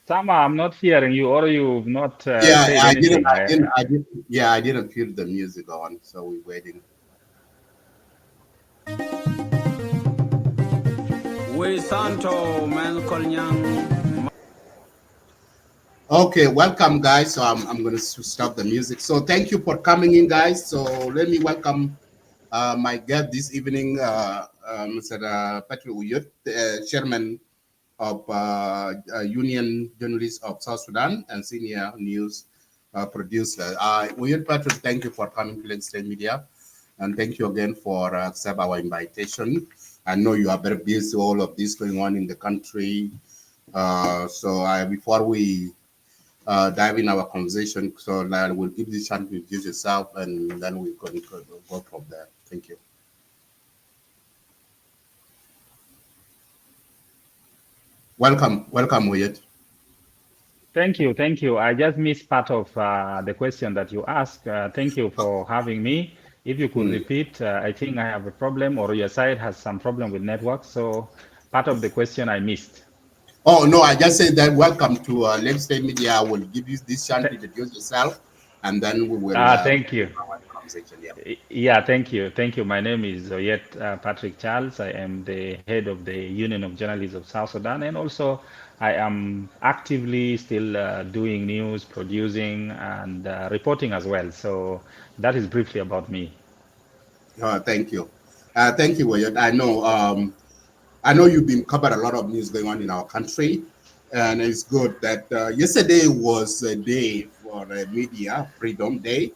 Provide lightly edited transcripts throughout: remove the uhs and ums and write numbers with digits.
Sama, I'm not hearing you, or you've not Yeah, said I didn't, anything. I didn't, I didn't. Yeah, I didn't feel the music on, so we're waiting. We Santo Man Kolnyang. Okay, welcome, guys. So I'm going to stop the music. So thank you for coming in, guys. So let me welcome my guest this evening, Mr. Patrick Uyut, Chairman of Union Journalists of South Sudan and Senior News Producer. Uyut Patrick, thank you for coming to Let's Stay Media. And thank you again for accept our invitation. I know you are very busy, all of this going on in the country. Before we dive in our conversation. So now we'll give you a chance to introduce yourself, and then we can go from there. Thank you. Welcome, Wyatt. Thank you, thank you. I just missed part of the question that you asked. Thank you for having me. If you could Hmm. repeat, I think I have a problem, or your side has some problem with network. So part of the question I missed. Oh no, I just said that welcome to Let's Stay Media. I will give you this chance to Th introduce yourself, and then we will Thank you. continue our conversation. Yeah. Yeah, thank you. Thank you. My name is OYET Patrick Charles. I am the head of the Union of Journalists of South Sudan, and also I am actively still doing news, producing, and reporting as well. So that is briefly about me. Thank you. Thank you, Wyatt. I know you've been covered a lot of news going on in our country, and it's good that yesterday was a day for media freedom day.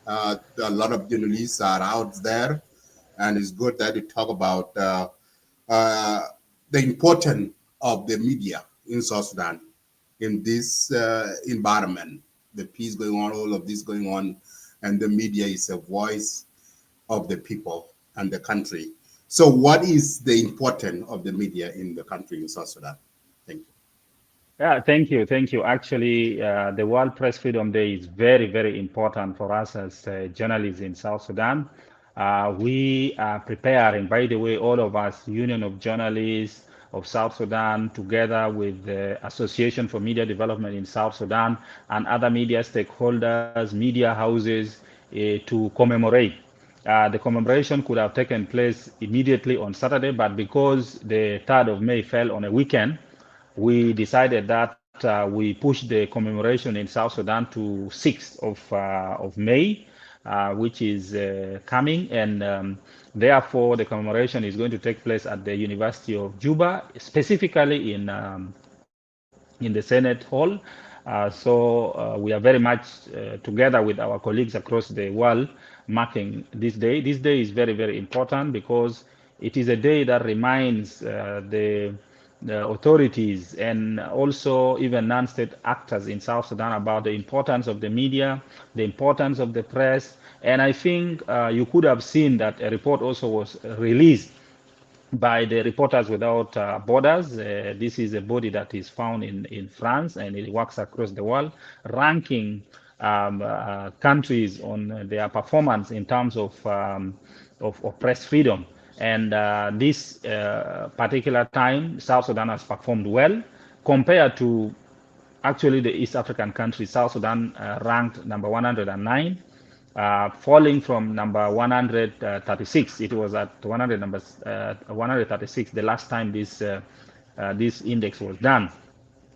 A lot of journalists are out there, and it's good that you talk about uh, the importance of the media in South Sudan in this environment. The peace going on, all of this going on, and the media is a voice of the people and the country. So, what is the importance of the media in the country in South Sudan? Thank you. Yeah, thank you. Thank you. Actually, the World Press Freedom Day is very, very important for us as journalists in South Sudan. We are preparing, by the way, all of us, Union of Journalists of South Sudan, together with the Association for Media Development in South Sudan and other media stakeholders, media houses, to commemorate. The commemoration could have taken place immediately on Saturday, but because the 3rd of May fell on a weekend, we decided that we push the commemoration in South Sudan to 6th of May, which is coming, and therefore the commemoration is going to take place at the University of Juba, specifically in the Senate Hall. We are very much together with our colleagues across the world marking this day. This day is very, very important because it is a day that reminds the authorities and also even non-state actors in South Sudan about the importance of the media, the importance of the press. And I think you could have seen that a report also was released by the Reporters Without Borders. This is a body that is found in France and it works across the world, ranking countries on their performance in terms of press freedom. And this particular time, South Sudan has performed well compared to actually the East African countries. South Sudan ranked number 109, falling from number 136. It was at 136 the last time this index was done.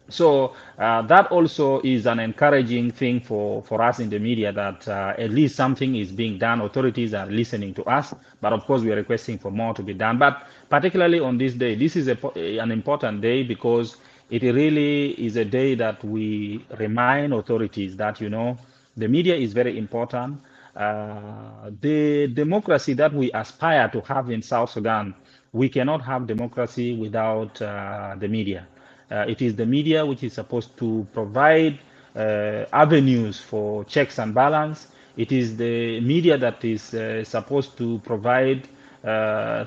So that also is an encouraging thing for us in the media that at least something is being done. Authorities are listening to us, but of course we are requesting for more to be done. But particularly on this day, this is an important day because it really is a day that we remind authorities that, the media is very important. The democracy that we aspire to have in South Sudan, we cannot have democracy without the media. It is the media which is supposed to provide avenues for checks and balance. It is the media that is supposed to provide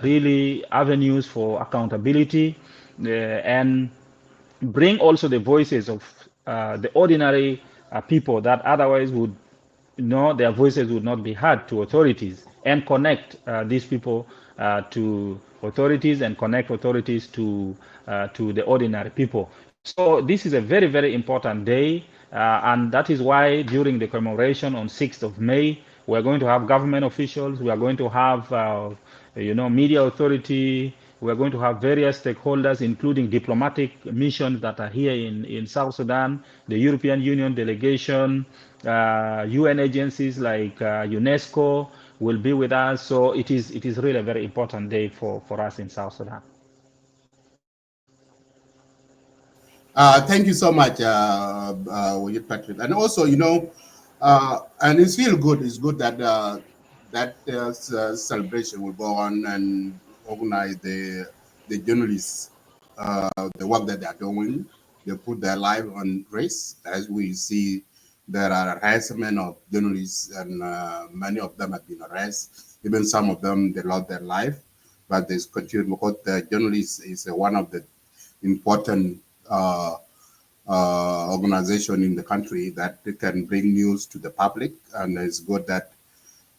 really avenues for accountability and bring also the voices of the ordinary people that otherwise would their voices would not be heard to authorities and connect these people to authorities and connect authorities to the ordinary people. So this is a very, very important day, and that is why during the commemoration on 6th of May, we're going to have government officials, we are going to have, media authority, we're going to have various stakeholders, including diplomatic missions that are here in South Sudan, the European Union delegation, UN agencies like UNESCO will be with us. So it is really a very important day for us in South Sudan. Thank you so much, Wajid Patrick. And also, and it's feel good. It's good that celebration will go on and organize the journalists, the work that they are doing. They put their life on risk, as we see. There are harassment of journalists, and many of them have been arrested. Even some of them they lost their life, but they continue because the journalist is one of the important uh, organization in the country that they can bring news to the public, and it's good that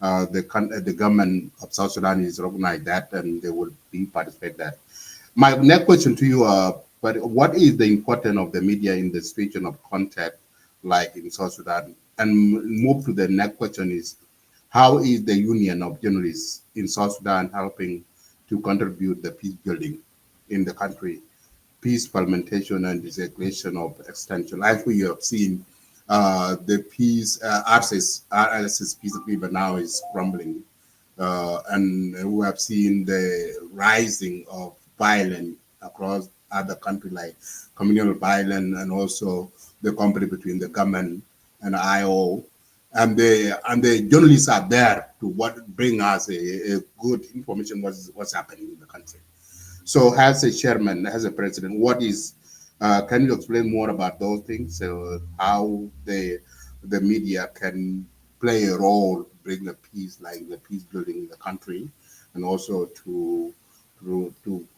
the government of South Sudan is recognized that, and they will be participate that. My next question to you, but what is the importance of the media in the situation of contact, like in South Sudan? And move to the next question is, how is the Union of Journalists in South Sudan helping to contribute the peace building in the country? Peace implementation and desegregation of extension. As we have seen, the peace RSS peace agreement now is crumbling, and we have seen the rising of violence across other countries like communal violence, and also the conflict between the government and IO. And the journalists are there to bring us a good information what's happening in the country. So, as a chairman, as a president, can you explain more about those things? How the media can play a role, bring the peace, like the peace building in the country, and also to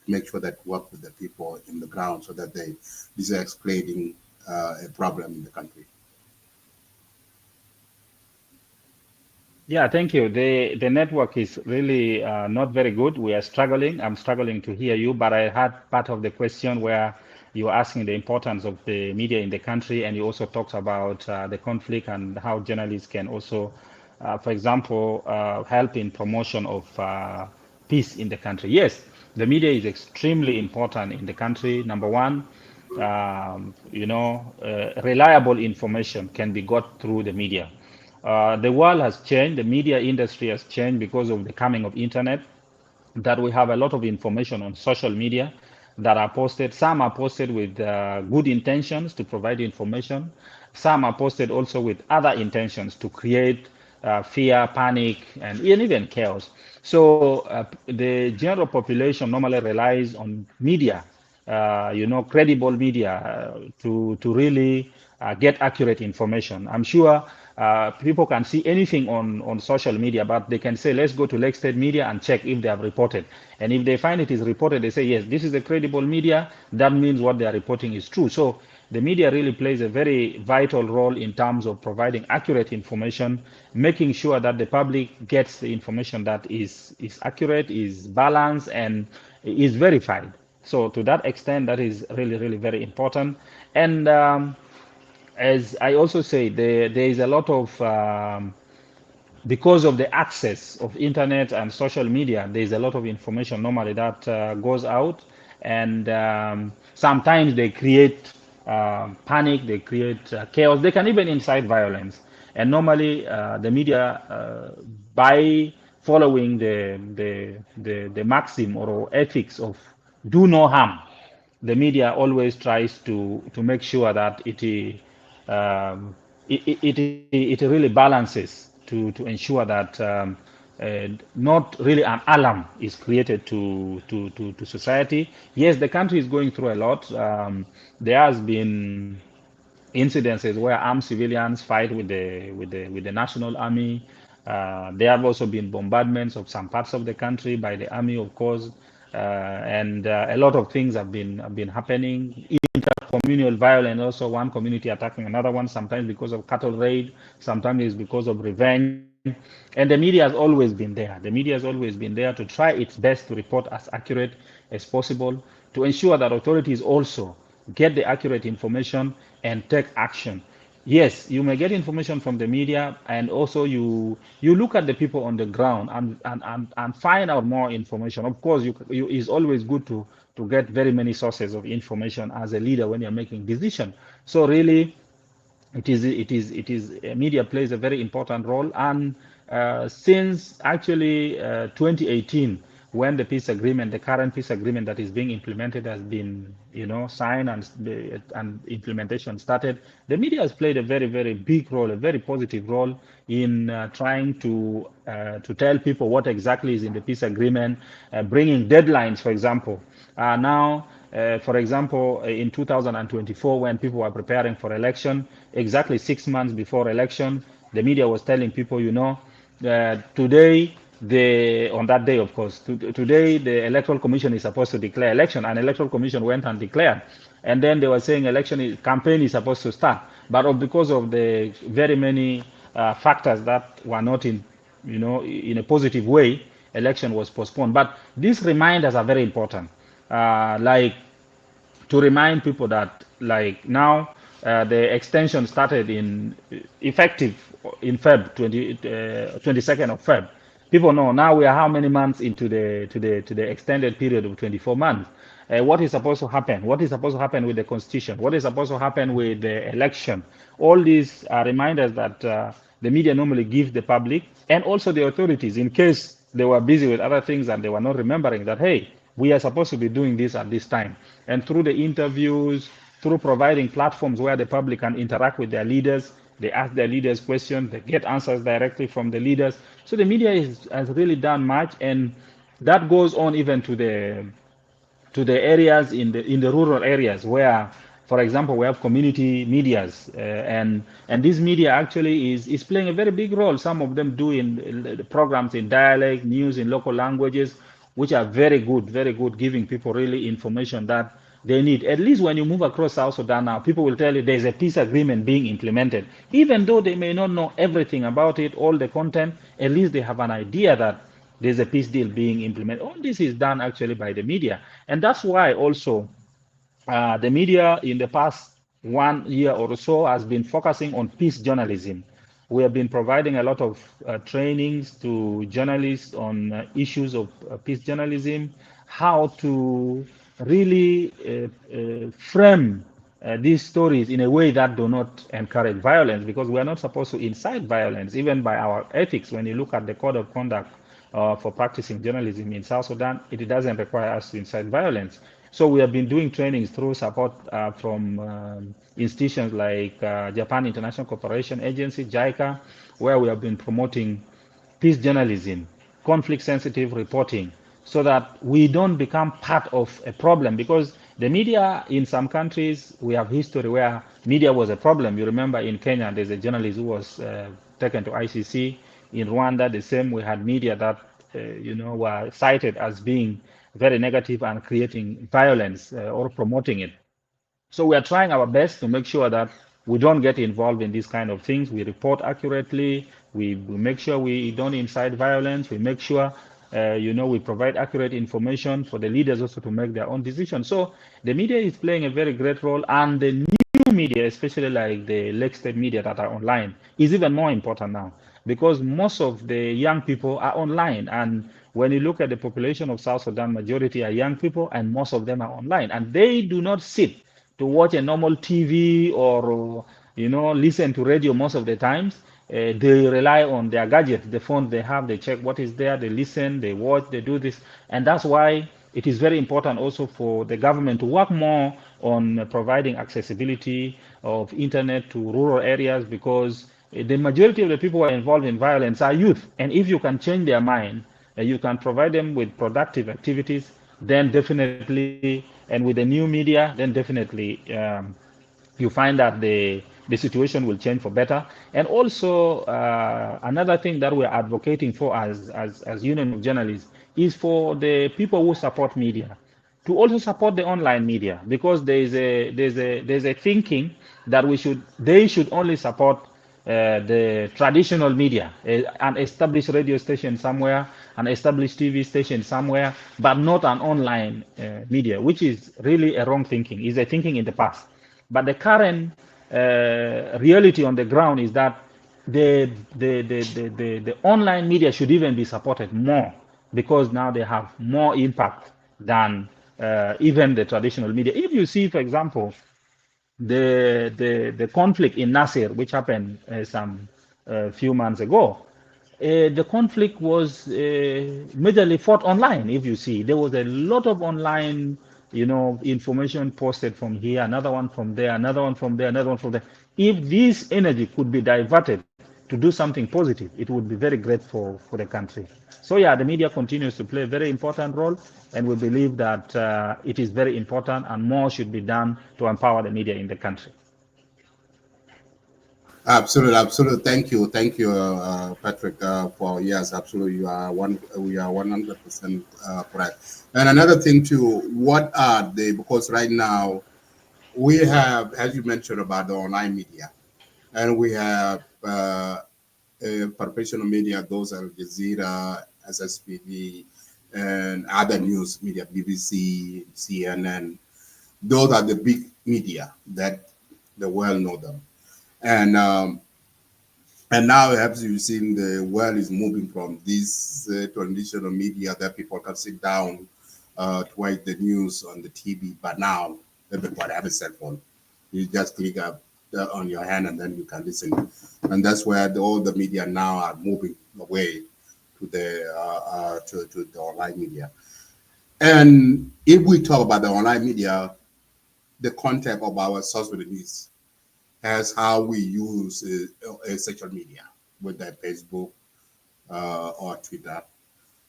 make sure that work with the people in the ground so that they this is escalating a problem in the country. Yeah, thank you. The network is really not very good. We are struggling. I'm struggling to hear you, but I had part of the question where you were asking the importance of the media in the country, and you also talked about the conflict and how journalists can also, for example, help in promotion of peace in the country. Yes, the media is extremely important in the country. Number one, reliable information can be got through the media. The world has changed, the media industry has changed because of the coming of internet, that we have a lot of information on social media that are posted. Some are posted with good intentions to provide information. Some are posted also with other intentions to create fear, panic, and even chaos. So the general population normally relies on media, credible media, to really get accurate information. I'm sure people can see anything on social media, but they can say, let's go to Lake State Media and check if they have reported. And if they find it is reported, they say, yes, this is a credible media. That means what they are reporting is true. So the media really plays a very vital role in terms of providing accurate information, making sure that the public gets the information that is accurate, is balanced, and is verified. So to that extent, that is really, really very important. And as I also say, there is a lot of because of the access of internet and social media, there is a lot of information normally that goes out, and sometimes they create panic, they create chaos, they can even incite violence. And normally, the media, by following the maxim or ethics of do no harm, the media always tries to make sure that it really balances to ensure that not really an alarm is created to society. Yes, the country is going through a lot. There has been incidences where armed civilians fight with the national army. There have also been bombardments of some parts of the country by the army, of course, and a lot of things have been happening. Intercommunal violence, also one community attacking another one, sometimes because of cattle raid, sometimes it's because of revenge. And the media has always been there. The media has always been there to try its best to report as accurate as possible, to ensure that authorities also get the accurate information, and take action. Yes, you may get information from the media, and also you look at the people on the ground and find out more information. Of course, it's always good to get very many sources of information as a leader when you're making decision. So really, media plays a very important role. And since actually 2018, when the peace agreement, the current peace agreement that is being implemented has been, signed, and implementation started, the media has played a very, very big role, a very positive role in trying to tell people what exactly is in the peace agreement, bringing deadlines, for example. Now, for example, in 2024, when people were preparing for election, exactly 6 months before election, the media was telling people, today, on that day, of course, today the electoral commission is supposed to declare election, and electoral commission went and declared. And then they were saying campaign is supposed to start, but because of the very many factors that were not in a positive way, election was postponed. But these reminders are very important. Like, to remind people that, like, now the extension started in effective in Feb 22nd of Feb. People know now we are how many months into the extended period of 24 months. What is supposed to happen? What is supposed to happen with the constitution? What is supposed to happen with the election? All these are reminders that the media normally give the public and also the authorities, in case they were busy with other things and they were not remembering that, hey, we are supposed to be doing this at this time. And through the interviews, through providing platforms where the public can interact with their leaders, they ask their leaders questions, they get answers directly from the leaders. So the media has really done much, and that goes on even to the areas in the rural areas where, for example, we have community medias, and this media actually is playing a very big role. Some of them do in programs in dialect, news in local languages, which are very good, giving people really information that they need. At least when you move across South Sudan now, people will tell you there's a peace agreement being implemented. Even though they may not know everything about it, all the content, at least they have an idea that there's a peace deal being implemented. All this is done actually by the media. And that's why also the media in the past 1 year or so has been focusing on peace journalism. We have been providing a lot of trainings to journalists on issues of peace journalism, how to really frame these stories in a way that do not encourage violence, because we are not supposed to incite violence, even by our ethics. When you look at the code of conduct for practicing journalism in South Sudan, it doesn't require us to incite violence. So we have been doing trainings through support from institutions like Japan International Cooperation Agency, JICA, where we have been promoting peace journalism, conflict sensitive reporting, so that we don't become part of a problem. Because the media in some countries, we have history where media was a problem. You remember in Kenya, there's a journalist who was taken to ICC. In Rwanda, the same, we had media that were cited as being very negative and creating violence or promoting it. So we are trying our best to make sure that we don't get involved in these kind of things. We report accurately. We make sure we don't incite violence. We make sure, we provide accurate information for the leaders also to make their own decisions. So the media is playing a very great role, and the new media, especially like the Lake State media that are online, is even more important now, because most of the young people are online. And when you look at the population of South Sudan, majority are young people, and most of them are online, and they do not sit to watch a normal TV or listen to radio most of the times. They rely on their gadgets, the phone they have. They check what is there, they listen, they watch, they do this. And that's why it is very important also for the government to work more on providing accessibility of internet to rural areas, because the majority of the people who are involved in violence are youth. And if you can change their mind, you can provide them with productive activities, then definitely, and with the new media, then definitely you find that the situation will change for better. And also another thing that we're advocating for as Union of Journalists is for the people who support media to also support the online media, because there's a thinking that they should only support the traditional media, an established radio station somewhere, an established TV station somewhere, but not an online media, which is really a wrong thinking. Is a thinking in the past. But the current reality on the ground is that the online media should even be supported more because now they have more impact than even the traditional media. If you see, for example, the conflict in Nasir, which happened some few months ago, the conflict was majorly fought online. If you see, there was a lot of online, information posted from here, another one from there, another one from there, another one from there. If this energy could be diverted to do something positive, it would be very great for the country. So yeah, the media continues to play a very important role, and we believe that it is very important and more should be done to empower the media in the country. Absolutely, absolutely. Thank you, Patrick. For yes, absolutely. You are one. We are 100% correct. And another thing too. What are they? Because right now we have, as you mentioned, about the online media, and we have professional media. Those are Al Jazeera, SSPV, and other news media, BBC, CNN. Those are the big media that the world know them. And now, as you've seen, the world is moving from this traditional media that people can sit down to watch the news on the TV, but now everybody have a cell phone. You just click up on your hand and then you can listen. And that's where all the media now are moving away to to the online media. And if we talk about the online media, the content of our South Sudanese as how we use social media, whether Facebook or Twitter.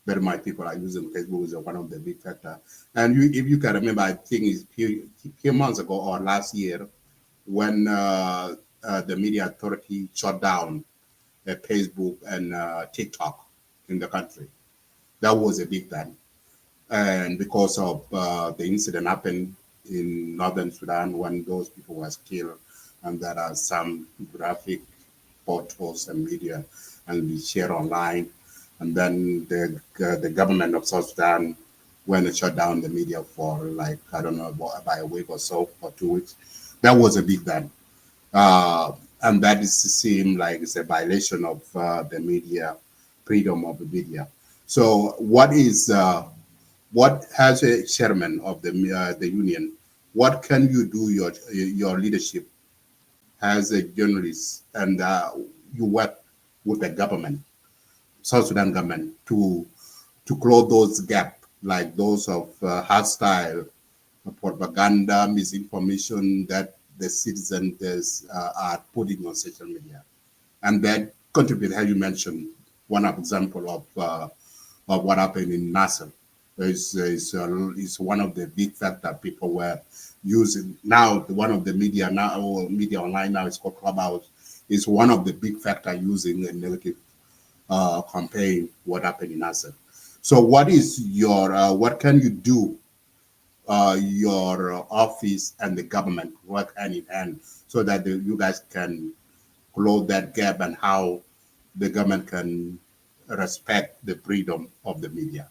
Very much people are using Facebook as one of the big factor. And if you can remember, I think it's few months ago or last year when the media authority shut down Facebook and TikTok in the country. That was a big thing. And because of the incident happened in northern Sudan when those people were killed, and there are some graphic photos and media and we share online. And then the government of South Sudan went and shut down the media for like, I don't know, about a week or so, or 2 weeks. That was a big thing. And that is seem like it's a violation of the media, freedom of the media. So what has a chairman of the union, what can you do your leadership as a journalist and you work with the government, South Sudan government, to close those gaps, like those of hostile propaganda, misinformation that the citizens are putting on social media, and that contribute, as you mentioned, one example of what happened in Nasser is one of the big factor people were using. Now one of the media now, or media online now, is called Clubhouse, is one of the big factor using a negative campaign what happened in Nasser. So what is your what can you do, your office and the government work hand in hand so that you guys can close that gap, and how the government can respect the freedom of the media?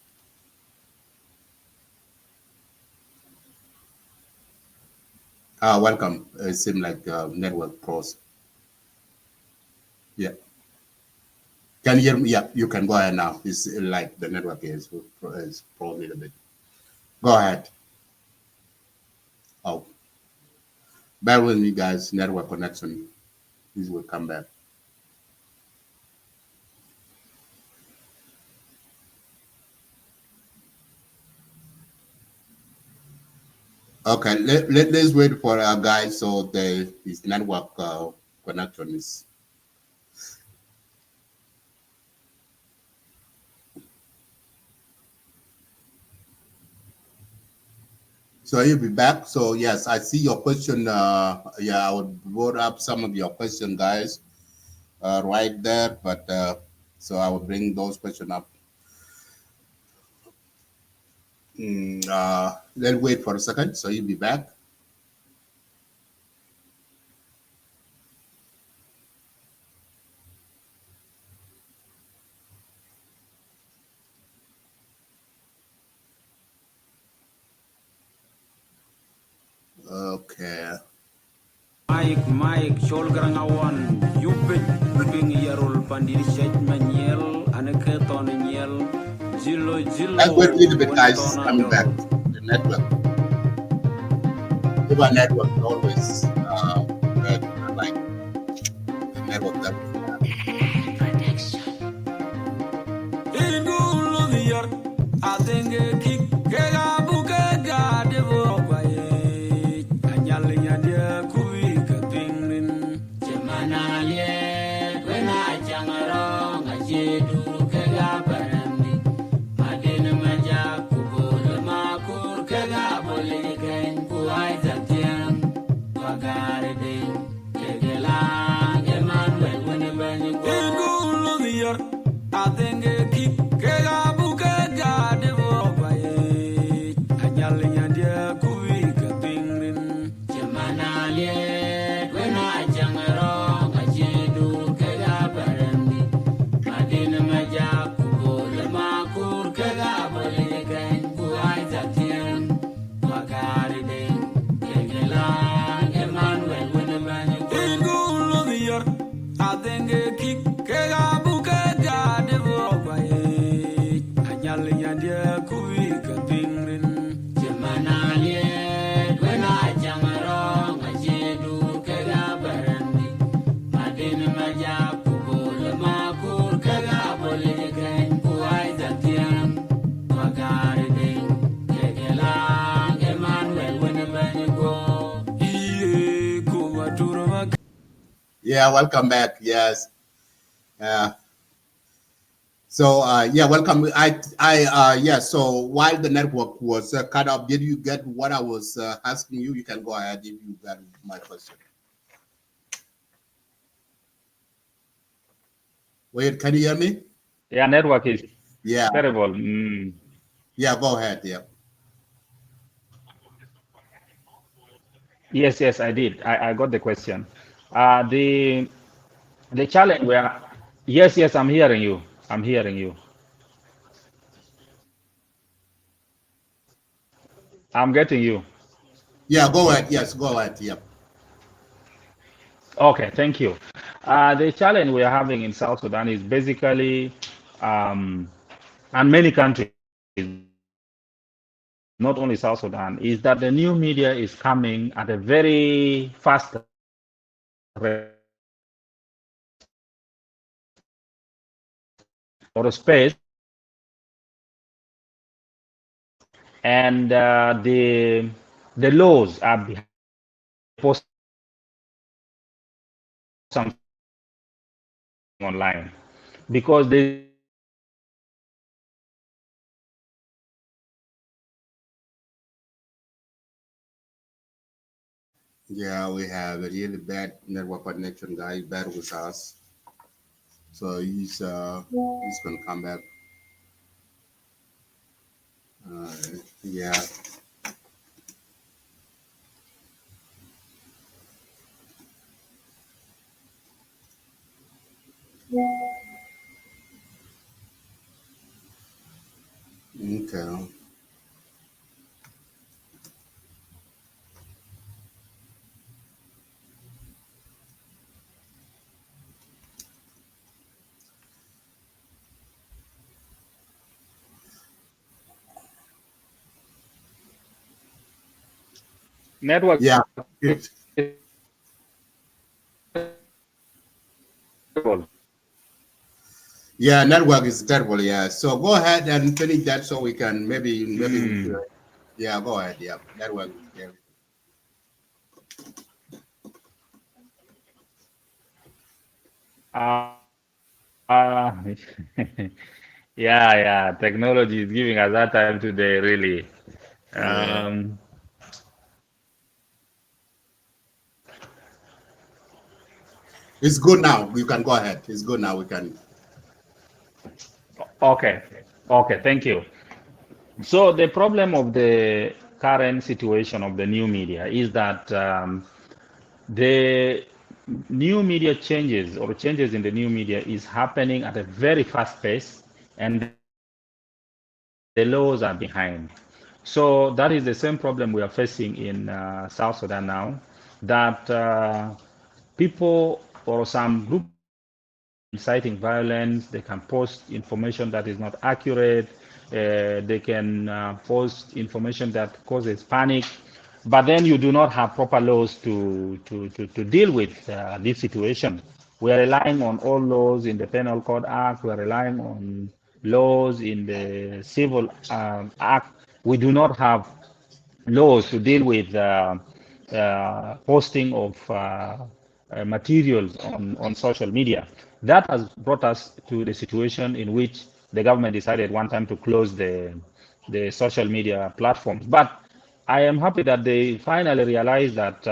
Welcome. It seems like network pros. Yeah. Can you hear me? Yeah, you can go ahead now. It's like the network is pro a little bit. Go ahead. Oh, bear with me, guys. Network connection. This will come back. Okay, let's wait for our guys so his network connection is. So you'll be back. So yes, I see your question. Yeah, I would brought up some of your question, guys, right there. But so I will bring those questions up. Let's wait for a second. So you'll be back. . Okay. Mike Cholgrangawan, Yupit, Ping Yarul Pandit Shet Maniel, Anaketon Niel, Jillo Let's wait a Jillo, little bit, guys. It's Winatona coming back. Dor. The network. Our network is always like the network that we have. I think a kick, Kegabuka, Devo, Anyalia, dear Kuika Pingrin, Gemana, when I jang along, I do Kegaparami, Madina Maja, Kubo, the Makur, Kegaboli, Kuai Zatian, Wagari, Kegela, Emmanuel, when you go, I think a kick, Kegabuka, Devo, Anyalia, dear Kuika Pingrin, Gemana, when I jang along, I do Kegaparami, Madina Maja, Kubo, the Makur, Kegaboli, Kuai Zatian, Wagari, Kegela, Emmanuel, when you go, I think a kick, Kegabuka, Devo, Anyalia, dear Kuika Pingrin, Gemana, when I jang along, I do Kegaparami, Madina Maja, Kubo, the Makur, Kegaboli, Kuai Zatian, Wagari, Kegela, Emmanuel, when you go, Kumaturama. Yeah, welcome back. Yes. Yeah, welcome. Yeah. So while the network was cut off, did you get what I was asking you? You can go ahead if you got my question. Wait, can you hear me? Yeah, network is Yeah. terrible. Yeah, go ahead. Yeah. Yes, I did. I got the question. The challenge where yes, I'm hearing you. I'm hearing you. I'm getting you. Yeah, go ahead. Yes, go ahead. Yeah. Okay, thank you. The challenge we are having in South Sudan is basically, um, and many countries, not only South Sudan, is that the new media is coming at a very fast rate or space, and the laws are behind something online because there's no control over the media. Yeah, we have a really bad network connection guy, bad with us. So he's gonna come back. Uh, yeah. Okay. Network Yeah. is terrible. Yeah, network is terrible. Yeah. So go ahead and finish that so we can maybe we Mm. could. Yeah, go ahead. Yeah, network is terrible. Uh, yeah. Technology is giving us that time today, really. Yeah. Um, It's good now. You can go ahead. It's good now. We can. okay, okay, thank you. So the problem of the current situation of the new media is that the new media changes or changes in the new media is happening at a very fast pace, and the laws are behind. So So that is the same problem we are facing in South Sudan now, that people or some group of people can be inciting violence, they can post information that is not accurate, they can post information that causes panic, but then you do not have proper laws to deal with this situation. We are relying on all laws in the Penal Code Act, we are relying on laws in the Civil Act. We do not have laws to deal with posting of materials on social media. That has brought us to the situation in which the government decided one time to close the social media platforms. But I am happy that they finally realized that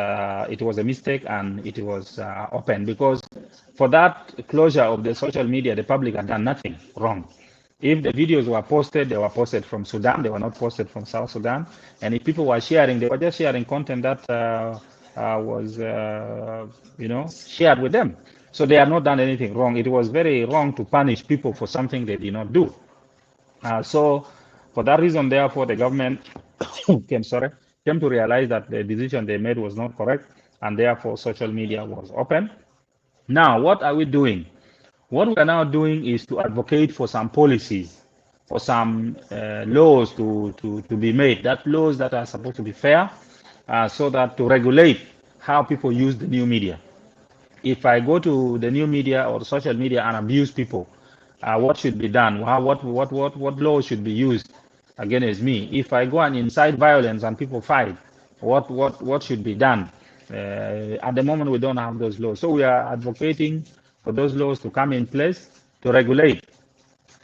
it was a mistake and it was open, because for that closure of the social media, the public had done nothing wrong. If the videos were posted, they were posted from Sudan, they were not posted from South Sudan. And if people were sharing, they were just sharing content that was, shared with them. So they had not done anything wrong. It was very wrong to punish people for something they did not do. So for that reason, therefore, the government came to realize that the decision they made was not correct, and therefore social media was open. Now, what are we doing? What we are now doing is to advocate for some policies, for some laws to be made, that laws that are supposed to be fair, so that to regulate how people use the new media. If I go to the new media or social media and abuse people, what should be done? What laws should be used against me? If I go and incite violence and people fight, what should be done? At the moment, we don't have those laws, so we are advocating for those laws to come in place to regulate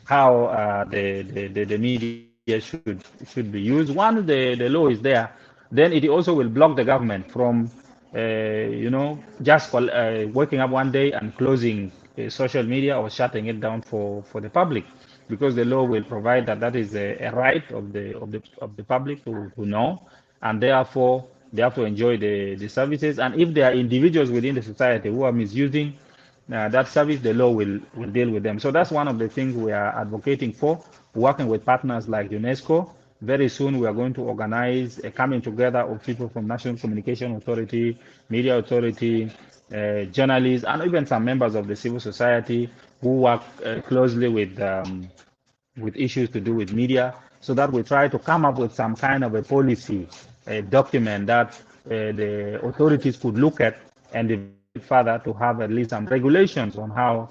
how the media should be used. Once the law is there, then it also will block the government from just waking up one day and closing social media or shutting it down for the public, because the law will provide that that is a right of the public to know, and therefore they have to enjoy the services. And if there are individuals within the society who are misusing that service, the law will deal with them. So that's one of the things we are advocating for, working with partners like UNESCO. Very soon we are going to organize a coming together of people from National Communication Authority, Media Authority, journalists, and even some members of the civil society who work closely with issues to do with media, so that we try to come up with some kind of a policy, a document that the authorities could look at and develop it further to have at least some regulations on how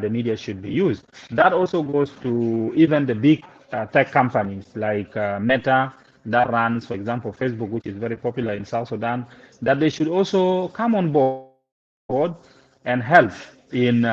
the media should be used. That also goes to even the big tech companies like Meta, that runs, for example, Facebook, which is very popular in South Sudan, that they should also come on board and help in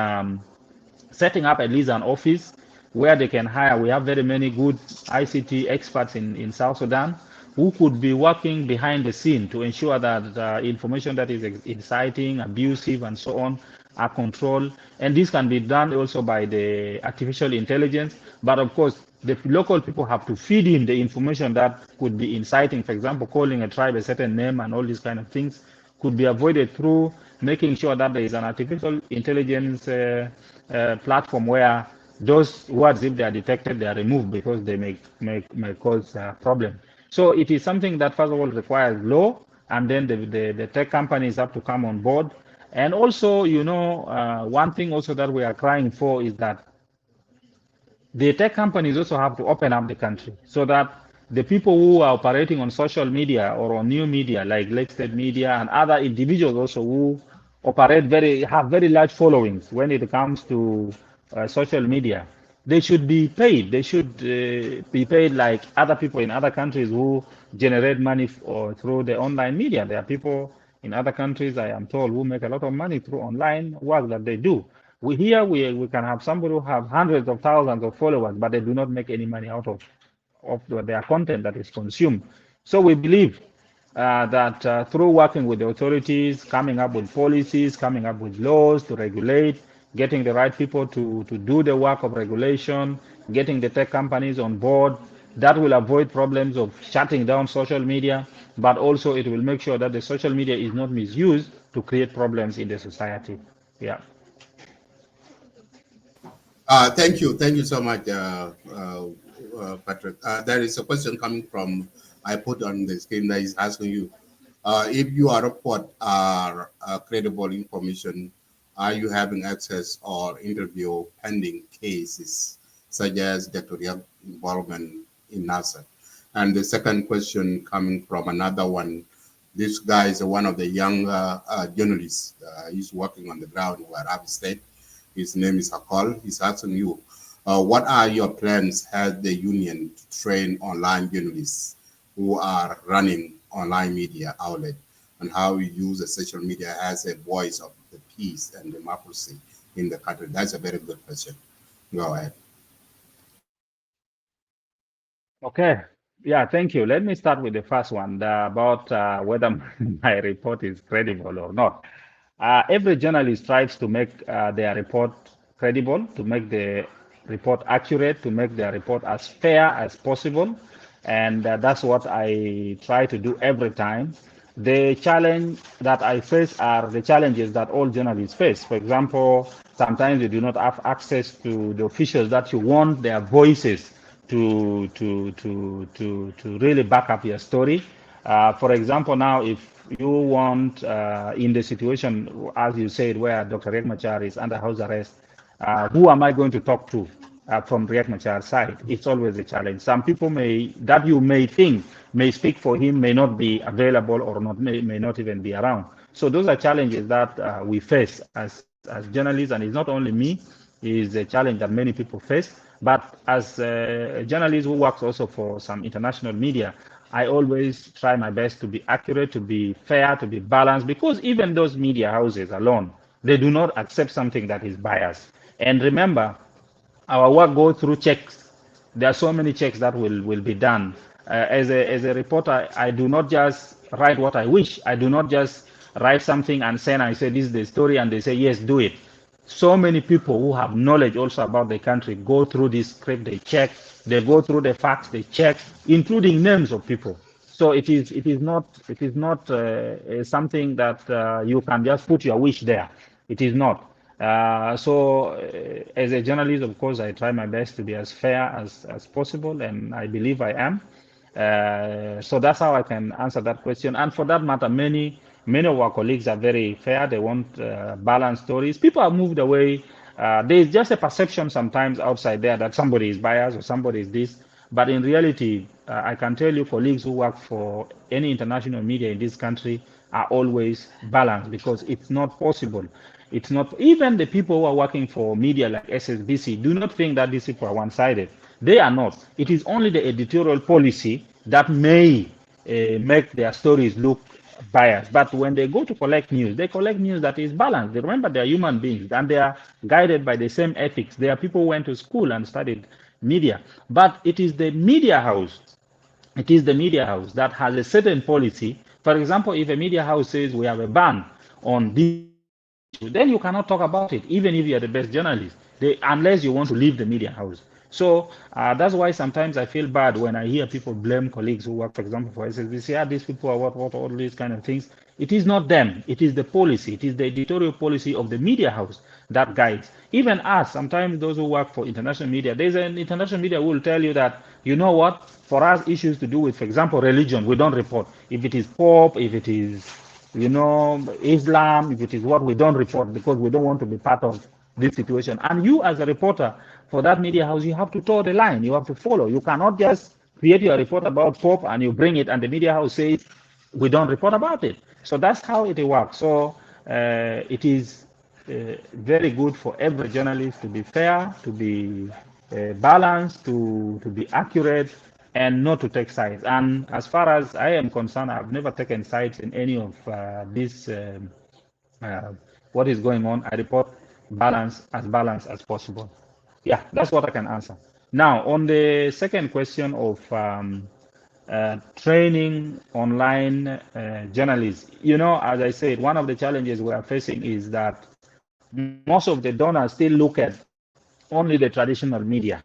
setting up at least an office where they can hire. We have very many good ICT experts in South Sudan who could be working behind the scene to ensure that information that is inciting, abusive, and so on are controlled. And this can be done also by the artificial intelligence. But of course, the local people have to feed in the information that could be inciting. For example, calling a tribe a certain name and all these kind of things could be avoided through making sure that there is an artificial intelligence platform where those words, if they are detected, they are removed because they may cause a problem. So it is something that first of all requires law, and then the tech companies have to come on board. And also, one thing also that we are crying for is that the tech companies also have to open up the country so that the people who are operating on social media or on new media like Lake State Media and other individuals also who have very large followings when it comes to social media, they should be paid. They should be paid like other people in other countries who generate money through the online media. There are people in other countries, I am told, who make a lot of money through online work that they do. We can have somebody who have hundreds of thousands of followers, but they do not make any money out of their content that is consumed. So we believe that through working with the authorities, coming up with policies, coming up with laws to regulate, getting the right people to do the work of regulation, getting the tech companies on board, that will avoid problems of shutting down social media, but also it will make sure that the social media is not misused to create problems in the society. Yeah. Thank you so much, Patrick. There is a question coming from I put on the screen that is asking you, if your report are credible information, are you having access or interview pending cases such as Dr. involvement in NASA? And the second question coming from another one, this guy is one of the young journalists. He's working on the ground where I've stayed. His name is Akol. He's asking you, what are your plans as the union to train online journalists who are running online media outlet, and how you use the social media as a voice of the peace and democracy in the country? That's a very good question. Go ahead. Okay. Yeah, thank you. Let me start with the first one about whether my report is credible or not. Every journalist strives to make their report credible, to make the report accurate, to make their report as fair as possible. And that's what I try to do every time. The challenge that I face are the challenges that all journalists face. For example, sometimes you do not have access to the officials that you want their voices to really back up your story. For example, now if you want in the situation as you said where Dr. Riek Machar is under house arrest, who am I going to talk to from Riek Machar's side? It's always a challenge. Some people that you may think may speak for him may not be available or may not even be around. So those are challenges that we face as journalists, and it's not only me. It's a challenge that many people face. But as a journalist who works also for some international media, I always try my best to be accurate, to be fair, to be balanced, because even those media houses alone, they do not accept something that is biased. And remember, our work goes through checks. There are so many checks that will be done. As a reporter, I do not just write what I wish. I do not just write something and send. I say this is the story, and they say yes, do it. So many people who have knowledge also about the country go through this script. They check. They go through the facts. They check, including names of people. So it is not something that you can just put your wish there. It is not. As a journalist, of course, I try my best to be as fair as possible, and I believe I am. So that's how I can answer that question. And for that matter, many of our colleagues are very fair. They want balanced stories. People have moved away. There's just a perception sometimes outside there that somebody is biased or somebody is this. But in reality, I can tell you, colleagues who work for any international media in this country are always balanced, because it's not possible. It's not, even the people who are working for media like SSBC do not think that these people are one-sided. They are not. It is only the editorial policy that may make their stories look biased. But when they go to collect news, they collect news that is balanced. They remember they are human beings and they are guided by the same ethics. They are people who went to school and studied media. But it is the media house that has a certain policy. For example, if a media house says we have a ban on this issue, then you cannot talk about it, even if you are the best journalist, unless you want to leave the media house. So that's why sometimes I feel bad when I hear people blame colleagues who work, for example, for SSBC. These people are what, all these kind of things. It is not them. It is the policy. It is the editorial policy of the media house that guides. Even us, sometimes those who work for international media, there's an international media who will tell you that, you know what, for us, issues to do with, for example, religion, we don't report. If it is Pope, if it is, Islam, if it is what, we don't report, because we don't want to be part of this situation. And you, as a reporter for that media house, you have to toe the line. You have to follow. You cannot just create your report about Pope and you bring it, and the media house says we don't report about it. So that's how it works. So it is very good for every journalist to be fair, to be balanced, to be accurate, and not to take sides. And as far as I am concerned, I've never taken sides in any of this. Uh, what is going on. I report balanced as possible. Yeah, that's what I can answer. Now, on the second question of training online journalists, as I said, one of the challenges we are facing is that most of the donors still look at only the traditional media.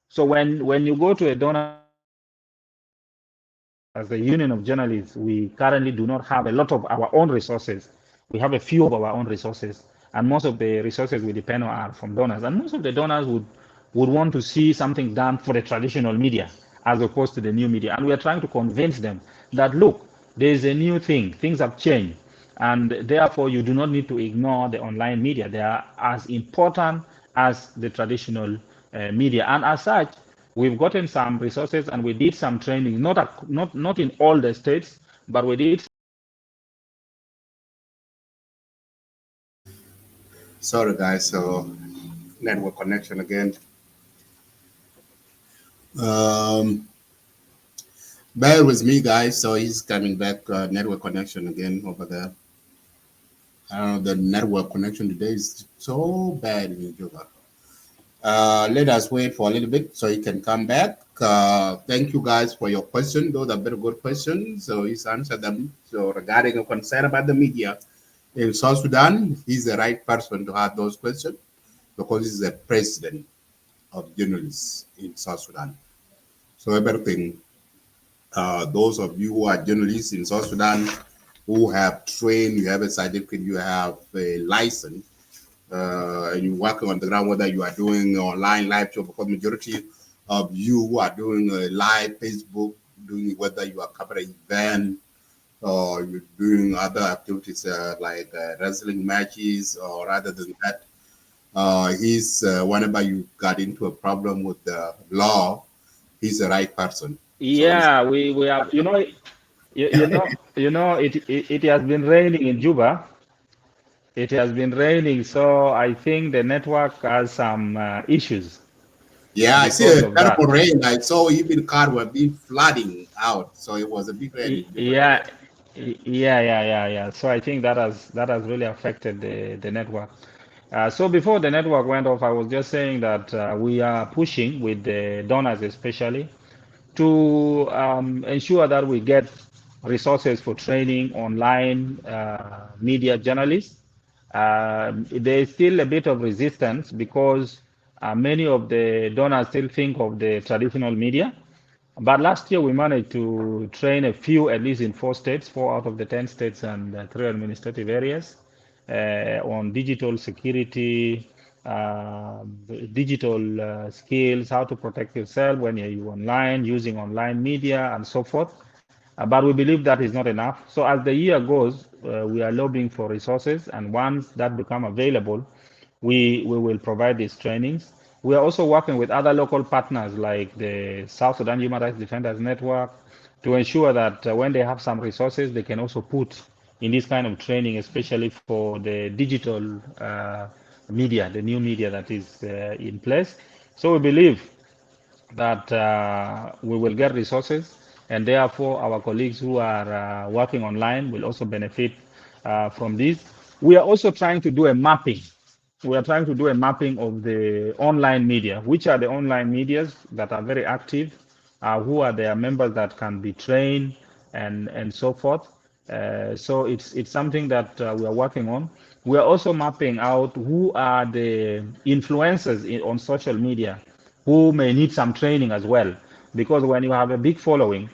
So when you go to a donor and you ask them, as the Union of Journalists, we currently do not have a lot of our own resources. We have a few of our own resources, and most of the resources we depend on are from donors. And most of the donors would want to see something done for the traditional media. as opposed to the new media. And we are trying to convince them that, look, there is a new thing, things have changed. And therefore, you do not need to ignore the online media. They are as important as the traditional media. And as such, we've gotten some resources and we did some training, not in all the states, but we did. Sorry, guys. So network connection again. Um, bear with me, guys. So he's coming back. Network connection again over there. I don't know. The network connection today is so bad in Juba. Let us wait for a little bit so he can come back. Thank you guys for your question. Those are very good questions. So he's answered them. So regarding a concern about the media in South Sudan, he's the right person to have those questions because he's the president of journalists in South Sudan. So everything, those of you who are journalists in South Sudan who have trained, you have a certificate, you have a license, and you're working on the ground, whether you are doing online live show, because majority of you who are doing a live Facebook, doing whether you are covering event or you're doing other activities like wrestling matches or rather than that, he's whenever you got into a problem with the law, he's the right person. So he's Yeah, we have, it has been raining in Juba. It has been raining, so I think the network has some issues yeah, I see because a of that. terrible rain. I saw even car were being flooding out. So it was a big rain in Juba area. Yeah, yeah. So I think that has really affected the network. So before the network went off, I was just saying that we are pushing with the donors especially to ensure that we get resources for training online media journalists. There is still a bit of resistance because many of the donors still think of the traditional media. But last year we managed to train a few, at least in 4 states, 4 out of the 10 states, and 3 administrative areas on digital security, uh, digital skills, how to protect yourself when you're online, using online media, and so forth. But we believe that is not enough. So as the year goes, we are lobbying for resources, and once that become available, we will provide these trainings. We are also working with other local partners like the South Sudan Human Rights Defenders Network to ensure that when they have some resources, they can also put in this kind of training, especially for the digital media, the new media that is in place. So we believe that we will get resources, and therefore our colleagues who are working online will also benefit from this. We are also trying to do a mapping. We are trying to do a mapping of the online media. Which are the online medias that are very active? Who are their members that can be trained and so forth? So it's something that we are working on. We are also mapping out who are the influencers on social media who may need some training as well. Because when you have a big following,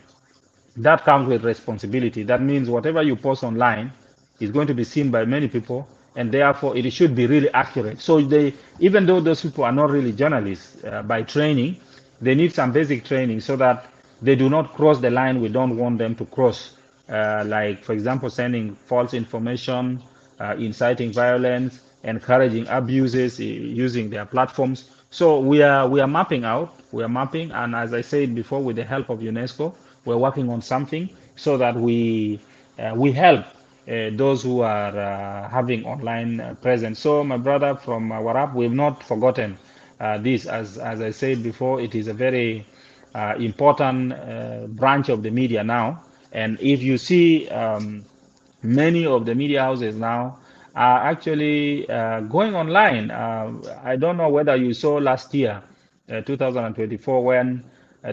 that comes with responsibility. That means whatever you post online is going to be seen by many people, and therefore it should be really accurate. So they, even though those people are not really journalists by training, they need some basic training so that they do not cross the line we don't want them to cross. Like, for example, sending false information, inciting violence, encouraging abuses using their platforms. So we are mapping out, we are mapping, and as I said before, with the help of UNESCO, we're working on something so that we help those who are having online presence. So, my brother from Warab, we've not forgotten this. As I said before, it is a very important branch of the media now. And if you see many of the media houses now are actually going online. I don't know whether you saw last year, 2024, when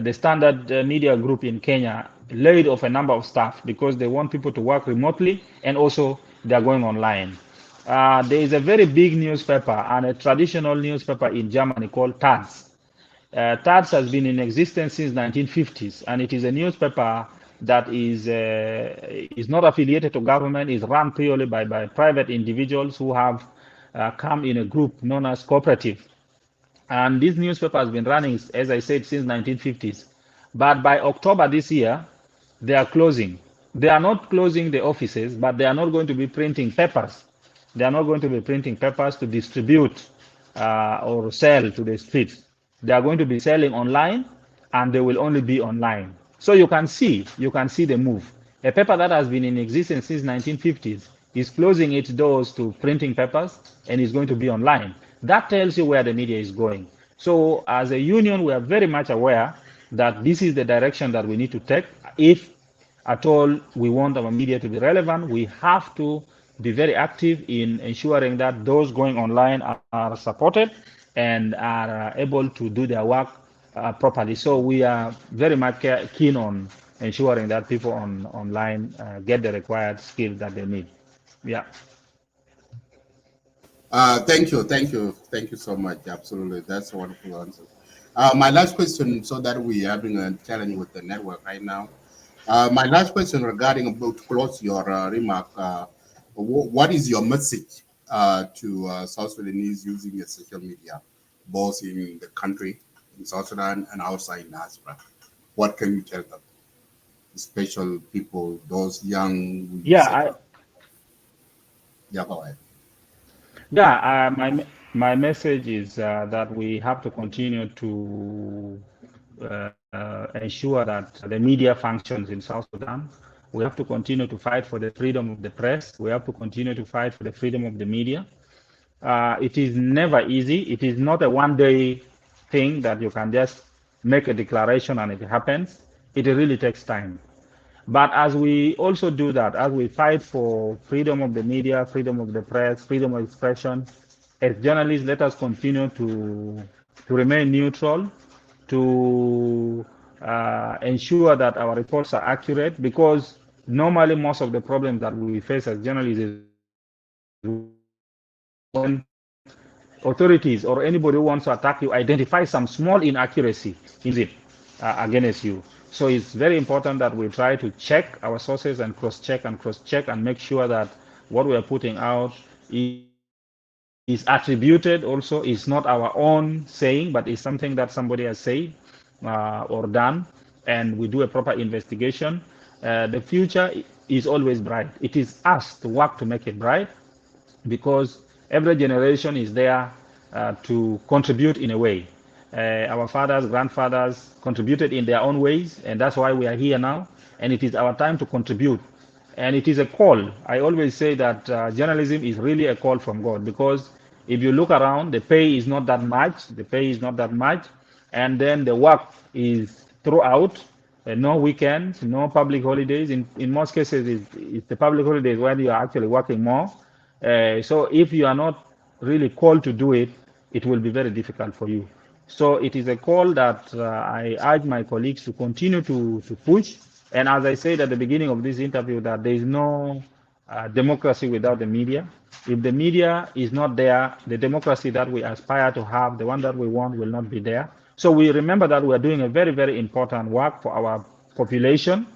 the Standard Media Group in Kenya laid off a number of staff because they want people to work remotely and also they're going online. There is a very big newspaper and a traditional newspaper in Germany called TADS. TADS has been in existence since 1950s, and it is a newspaper that is not affiliated to government, is run purely by private individuals who have come in a group known as cooperative. And this newspaper has been running, as I said, since 1950s. But by October this year, they are closing. They are not closing the offices, but they are not going to be printing papers. They are not going to be printing papers to distribute or sell to the streets. They are going to be selling online, and they will only be online. So you can see the move. A paper that has been in existence since 1950s is closing its doors to printing papers and is going to be online. That tells you where the media is going. So as a union, we are very much aware that this is the direction that we need to take. If at all we want our media to be relevant, we have to be very active in ensuring that those going online are supported and are able to do their work properly. So we are very much keen on ensuring that people online get the required skills that they need. Yeah. Thank you so much. Absolutely, that's a wonderful answer. My last question, so that we're having a challenge with the network right now. My last question regarding about to close your remark. What is your message to South Sudanese using your social media, both in the country, in South Sudan, and outside diaspora? What can you tell them, special people, those young, you Yeah, said, yeah, go ahead. my message is that we have to continue to ensure that the media functions in South Sudan. We have to continue to fight for the freedom of the press. We have to continue to fight for the freedom of the media. It is never easy. It is not a one-day thing that you can just make a declaration and it happens. It really takes time. But as we also do that, as we fight for freedom of the media, freedom of the press, freedom of expression, as journalists, let us continue to remain neutral, to ensure that our reports are accurate, because normally most of the problems that we face as journalists is when authorities or anybody who wants to attack you identify some small inaccuracy in the news and use it against you. So it's very important that we try to check our sources and cross check and make sure that what we are putting out is attributed, also is not our own saying, but is something that somebody has said or done, and we do a proper investigation. The future is always bright. It is us to work to make it bright, because every generation is there to contribute in a way. Our fathers, grandfathers contributed in their own ways, and that's why we are here now. And it is our time to contribute. And it is a call. I always say that journalism is really a call from God, because if you look around, the pay is not that much. The pay is not that much. And then the work is throughout. No weekends, no public holidays. In most cases, it's the public holidays when you are actually working more. So if you are not really called to do it, it will be very difficult for you. So it is a call that I urge my colleagues to continue to push. And as I said at the beginning of this interview, that there is no democracy without the media. If the media is not there, the democracy that we aspire to have, the one that we want, will not be there. So we remember that we are doing a very, very important work for our population,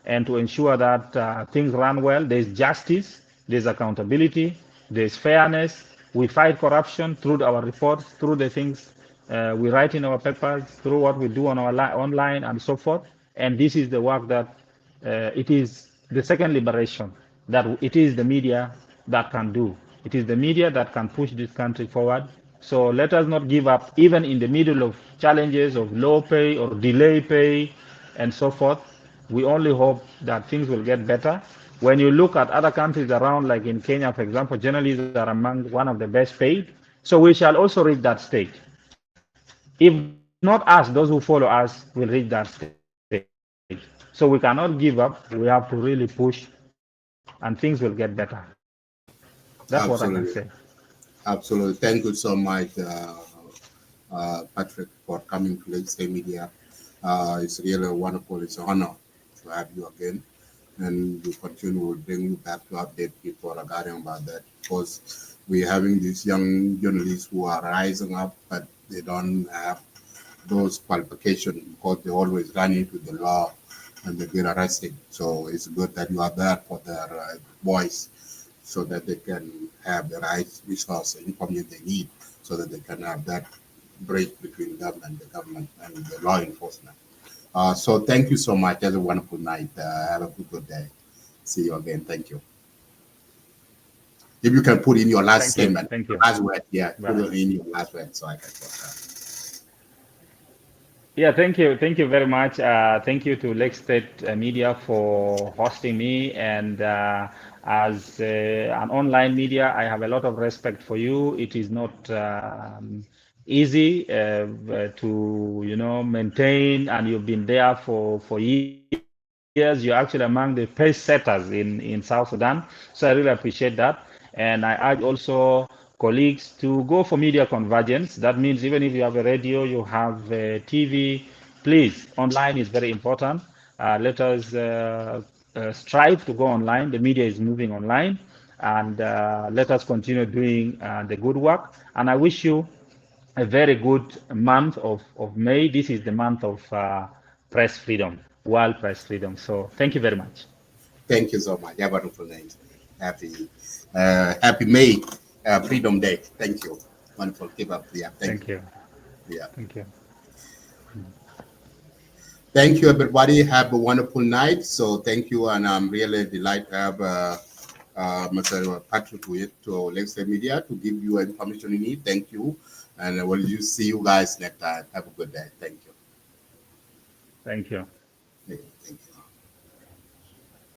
and to ensure that things run well. There's justice, there's accountability, there's fairness. We fight corruption through our reports, through the things we write in our papers, through what we do on our online and so forth. And this is the work that it is the second liberation that it is the media that can do. It is the media that can push this country forward. So let us not give up, even in the middle of challenges of low pay or delay pay and so forth. We only hope that things will get better. When you look at other countries around, like in Kenya, for example, journalists are among one of the best paid. So we shall also reach that stage. If not us, those who follow us will reach that stage. So we cannot give up. We have to really push, and things will get better. That's what I can say. Absolutely. Absolutely. Thank you so much, Patrick, for coming to Let's Say Media. It's really wonderful. It's an honor to have you again. And we continue to bring you back to update people regarding about that, because we're having these young journalists who are rising up, but they don't have those qualifications because they always run into the law and they get arrested. So it's good that you are there for their voice, so that they can have the right resource and information they need, so that they can have that break between them and the government and the law enforcement. So thank you so much. Have a wonderful night. Have a good day. See you again. Thank you. If you can put in your last Thank you. statement, Thank your you. last word, yeah, put Bye. it in your last word so I can put that. Yeah, thank you. Thank you very much. Thank you to Lake State Media for hosting me. And as an online media, I have a lot of respect for you. It is not easy to, maintain, and you've been there for years. You're actually among the pace setters in South Sudan. So I really appreciate that. And I urge also colleagues to go for media convergence. That means even if you have a radio, you have a TV, please, online is very important. Let us strive to go online. The media is moving online, and let us continue doing the good work. And I wish you a very good month of May. This is the month of press freedom, world press freedom. So thank you very much. Thank you so much. Have a wonderful night. Happy May Freedom Day. Thank you. Wonderful. Keep up. Yeah. Thank Thank you. you. Yeah. Thank you. Thank you, everybody. Have a wonderful night. So thank you, and I'm really delighted to have Mr. Patrick to Alexa Media to give you information you need. Thank you, and we'll see you guys next time. Have a good day. Thank you. Thank you. Thank you.